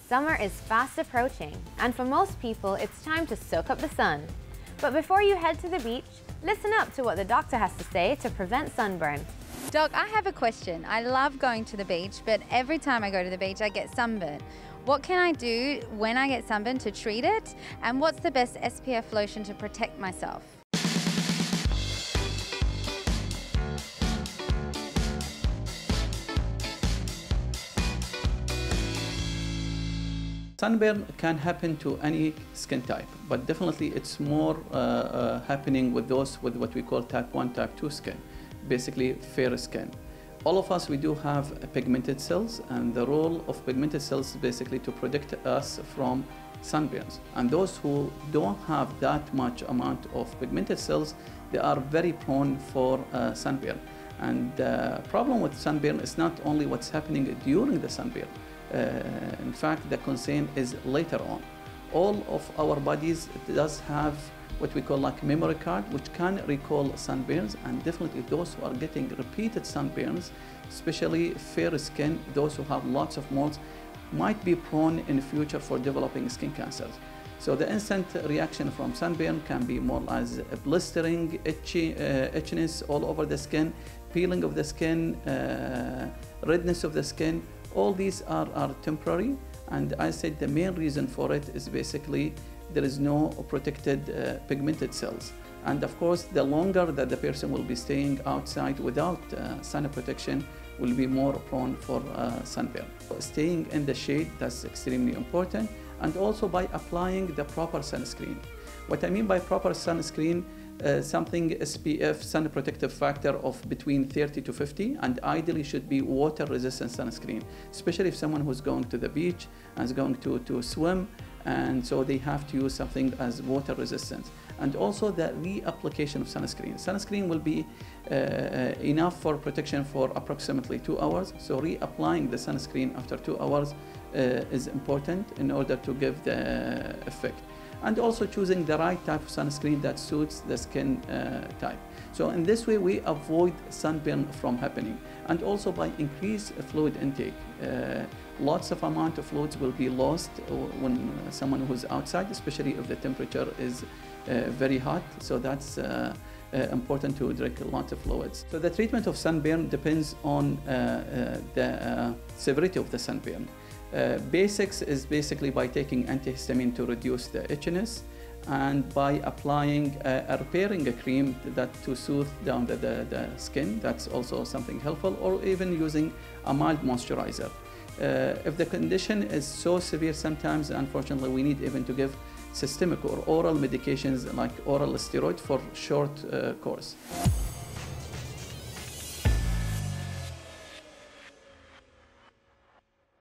Summer is fast approaching, and for most people, it's time to soak up the sun. But before you head to the beach, listen up to what the doctor has to say to prevent sunburn. Doc, I have a question. I love going to the beach, but every time I go to the beach, I get sunburn. What can I do when I get sunburn to treat it? And what's the best SPF lotion to protect myself? Sunburn can happen to any skin type, but definitely it's more happening with those with what we call type 1, type 2 skin, basically fair skin. All of us, we do have pigmented cells, and the role of pigmented cells is basically to protect us from sunburns. And those who don't have that much amount of pigmented cells, they are very prone for sunburn. And the problem with sunburn is not only what's happening during the sunburn. In fact, the concern is later on. All of our bodies does have what we call like memory card, which can recall sunburns, and definitely those who are getting repeated sunburns, especially fair skin, those who have lots of moles, might be prone in the future for developing skin cancers. So the instant reaction from sunburn can be more as a blistering, itchiness all over the skin, peeling of the skin, redness of the skin. All these are temporary, and I said the main reason for it is basically there is no protected pigmented cells. And of course, the longer that the person will be staying outside without sun protection will be more prone for sunburn. Staying in the shade, that's extremely important, and also by applying the proper sunscreen. What I mean by proper sunscreen, something SPF, sun protective factor, of between 30 to 50, and ideally should be water resistant sunscreen, especially if someone who's going to the beach and is going to swim, and so they have to use something as water resistant. And also the reapplication of sunscreen. Sunscreen will be enough for protection for approximately 2 hours, so reapplying the sunscreen after 2 hours is important in order to give the effect. And also choosing the right type of sunscreen that suits the skin type. So in this way, we avoid sunburn from happening. And also by increased fluid intake. Lots of amount of fluids will be lost when someone who's outside, especially if the temperature is very hot. So that's important to drink a lot of fluids. So the treatment of sunburn depends on the severity of the sunburn. Basics is basically by taking antihistamine to reduce the itchiness, and by applying a repairing cream that to soothe down the skin. That's also something helpful, or even using a mild moisturizer. If the condition is so severe, sometimes unfortunately we need even to give systemic or oral medications like oral steroid for short course.